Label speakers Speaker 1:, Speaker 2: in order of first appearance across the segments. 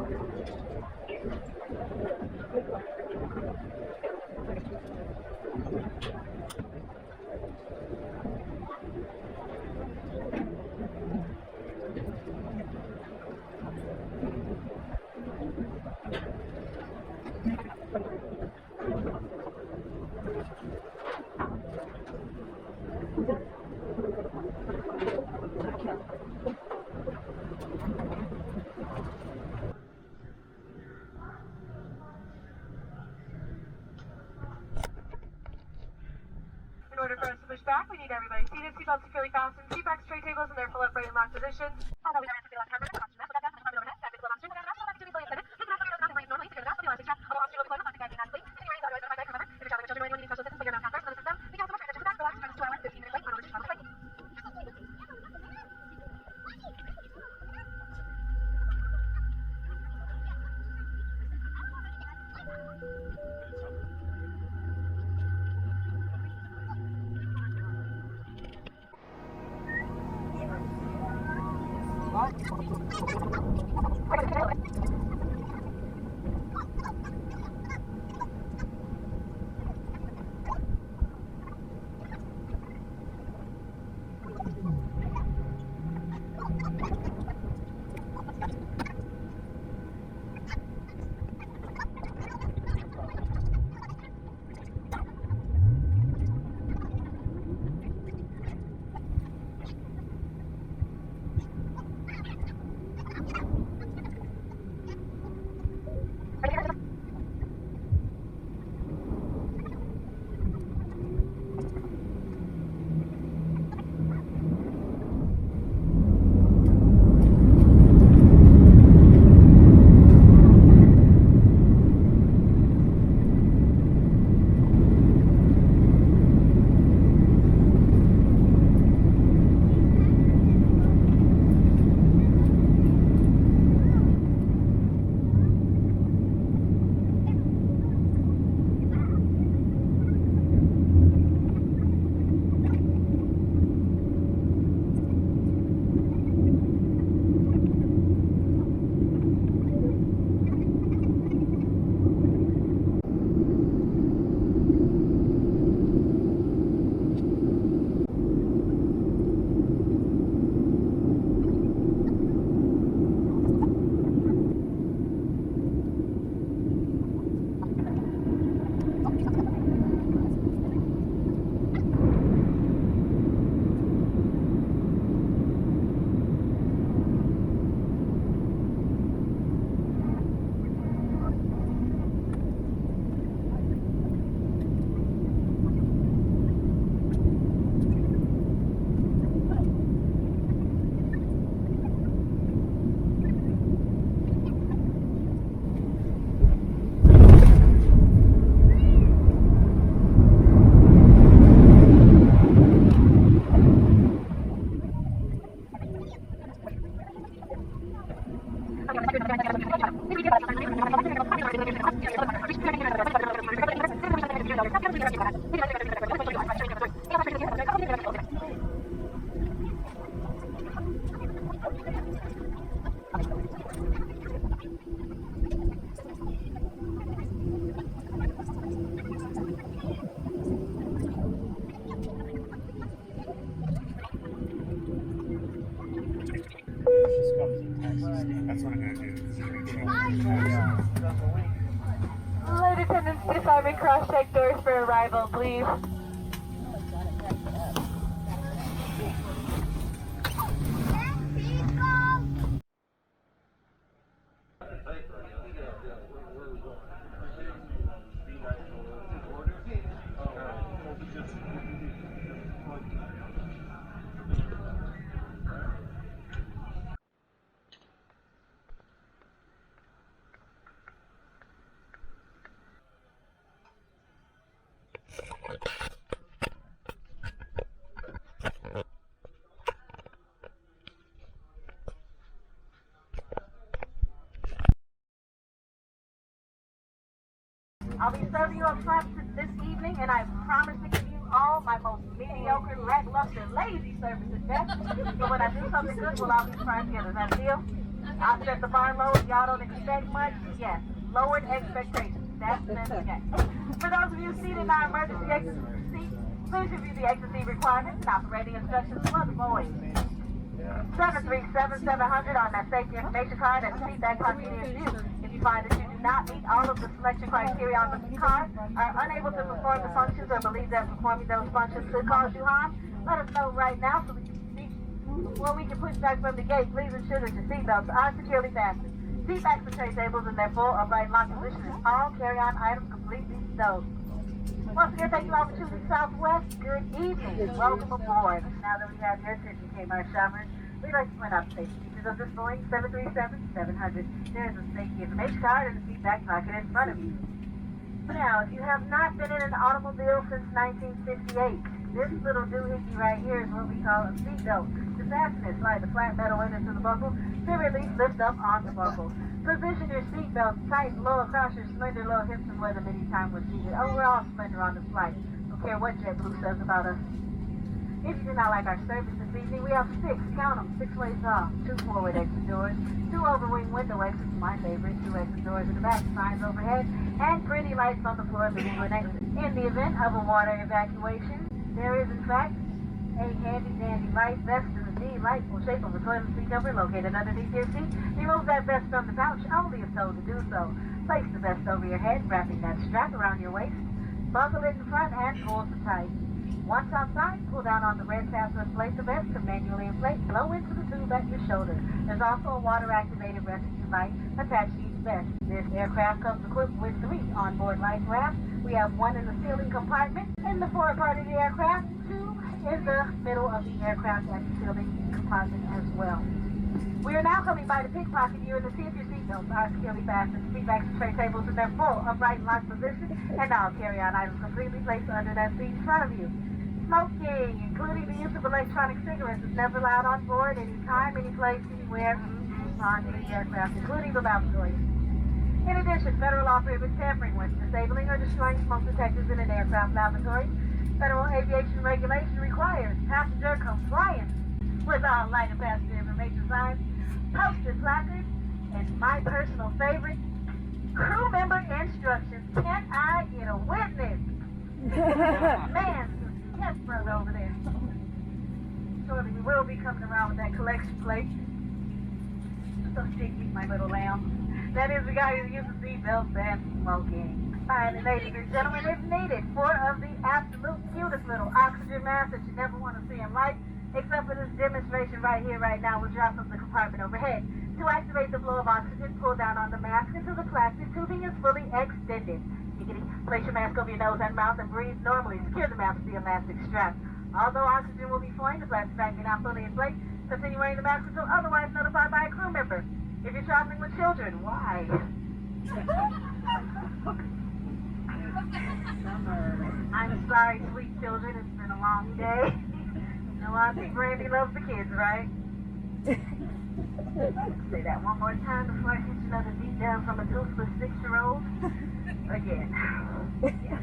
Speaker 1: In order for us to push back, we need everybody seated, seatbelts securely fastened, seat backs, tray tables in their full upright and locked positions. Flight attendants, disarm and cross-check doors for arrival, please. I'll be serving you up front this evening, and I promise to give you all my most mediocre, lackluster, lazy service at best. But when I do something good, we'll all be fine together. Is that a deal? I set the bar low. If y'all don't expect much, yes, lowered expectations. That's the okay. For those of you seated in our emergency exit seat, please review the exit seat requirements and operating instructions for the boys. 737-700 on that safety information card and the seat back pocket near you. If you find that you do not meet all of the selection criteria on the card, are unable to perform the functions or believe that performing those functions could cause you harm, let us know right now so we can push back from the gate. Please ensure that your seatbelts are securely fastened. Seat backs and tray tables in their full upright lock position and all carry-on items completely stowed. Once again, thank you all for choosing Southwest. Good evening. Welcome aboard. Now that we have your attention, Kmart shoppers, we'd like to point out the safety features of this Boeing 737-700. There is a safety information card in the seat back pocket in front of you. Now, if you have not been in an automobile since 1958, this little doohickey right here is what we call a seatbelt. To fasten it, slide the flat metal end into the buckle. To release, lift up on the buckle. Position your seatbelt tight and low across your slender little hips and weather many times when seated. Overall slender on the flight. Don't care what JetBlue says about us. If you do not like our service this evening, we have 6, count them, 6 ways off, 2 forward exit doors, 2 overwing window exits, my favorite, 2 exit doors in the back, signs overhead, and pretty lights on the floor leading to an exit. In the event of a water evacuation, there is in fact a handy dandy light vest in the D light will shape of a toilet seat cover located underneath your seat. Remove that vest from the pouch only if told to do so. Place the vest over your head, wrapping that strap around your waist. Buckle it in front and pull to tight. Once outside, pull down on the red tab to inflate the vest to manually inflate. Blow into the tube at your shoulder. There's also a water-activated rescue light attached to each vest. This aircraft comes equipped with 3 onboard life rafts. We have 1 in the ceiling compartment. In the forward part of the aircraft, 2 in the middle of the aircraft at the ceiling compartment as well. We are now coming by the pickpocket gear to see if your seatbelts are securely fastened. Seat backs and tray tables in their full upright and locked position, and all carry-on items completely placed under that seat in front of you. Smoking, including the use of electronic cigarettes, is never allowed on board anytime, any place, anywhere on any aircraft, including the lavatory. In addition, federal law prohibits tampering with, disabling, or destroying smoke detectors in an aircraft lavatory. Federal aviation regulation requires passenger compliance with all light and passenger information signs, posted placards, and my personal favorite, crew member instructions. Can I get a witness? Man, yes, brother over there. Shortly we will be coming around with that collection plate. So sticky, my little lamb. That is the guy who uses seatbelts and smoking. Finally, ladies and gentlemen, if needed, 4 of the absolute cutest little oxygen masks that you never want to see in life, except for this demonstration right here, right now, will drop from the compartment overhead. To activate the flow of oxygen, pull down on the mask until the plastic tubing is fully extended. Place your mask over your nose and mouth and breathe normally. Secure the mask with the elastic strap. Although oxygen will be flowing, the plastic bag may not fully inflate. Continue wearing the mask until otherwise notified by a crew member. If you're traveling with children, why? I'm sorry, sweet children. It's been a long day. You know, Auntie Brandy loves the kids, right? Say that one more time before I hit you another beat down from a toothless 6-year-old. Again. Yeah.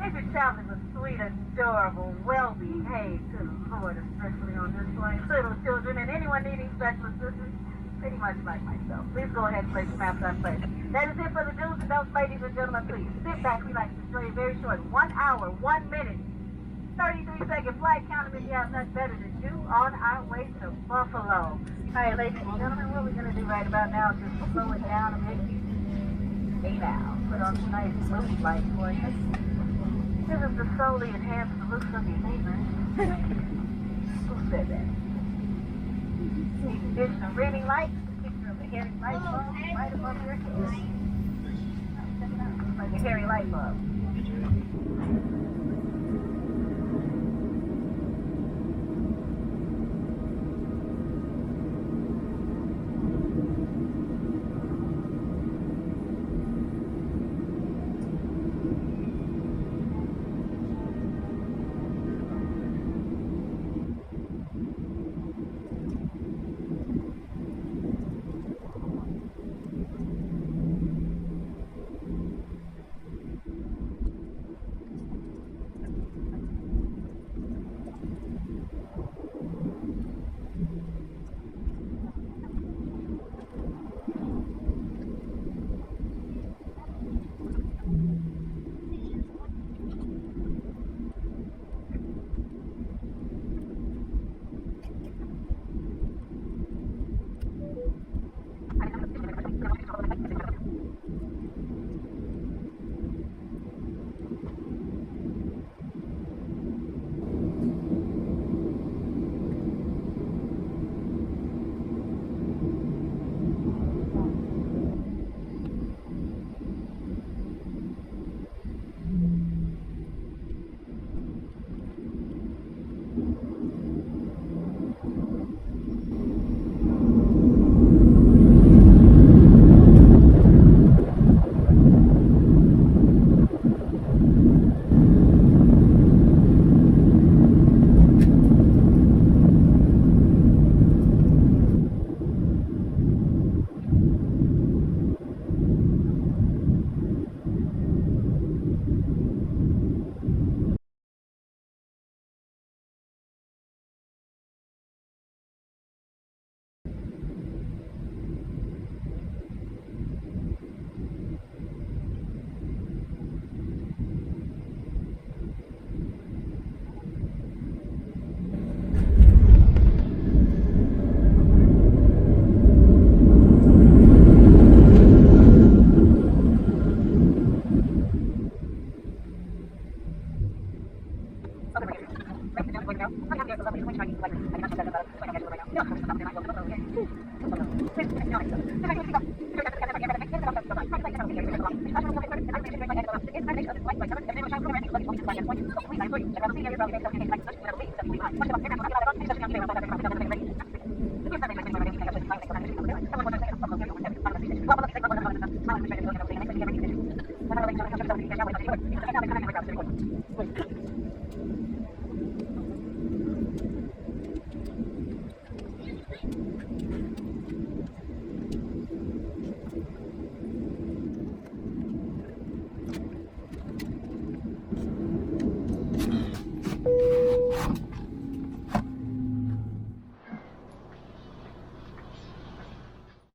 Speaker 1: If you're traveling with sweet, adorable, well-behaved, good Lord, especially on this flight, little children and anyone needing special assistance, pretty much like myself, please go ahead and place your mask on place. That is it for the do's and don'ts, ladies and gentlemen. Please sit back, relax, enjoy a very short 1 hour, 1 minute, 33-second flight. Count them if you have nothing better to do on our way to Buffalo. All right, ladies and gentlemen, what we're going to do right about now is just slow it down a bit. Hey now, put on some nice smooth light for you. This is to solely enhance the looks of your neighbors. Who said that? Need additional reading lights, picture of a hairy light bulb right above your head. Check it out, looks like a hairy light bulb.